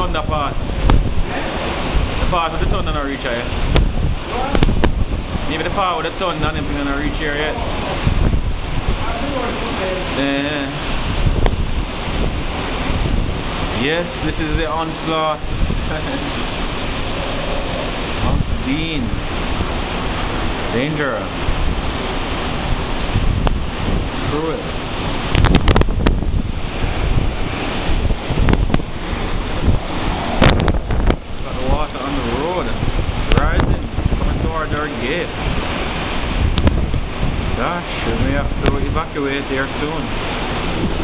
thunder part. The part with the thunder not reach here. Maybe the part with the thunder and everything not reach here yet. Yes, this is the onslaught. Dean. Dangerous. Cruel. Got the water on the road. Rising. Coming towards our gate. Gosh, we may have to evacuate there soon.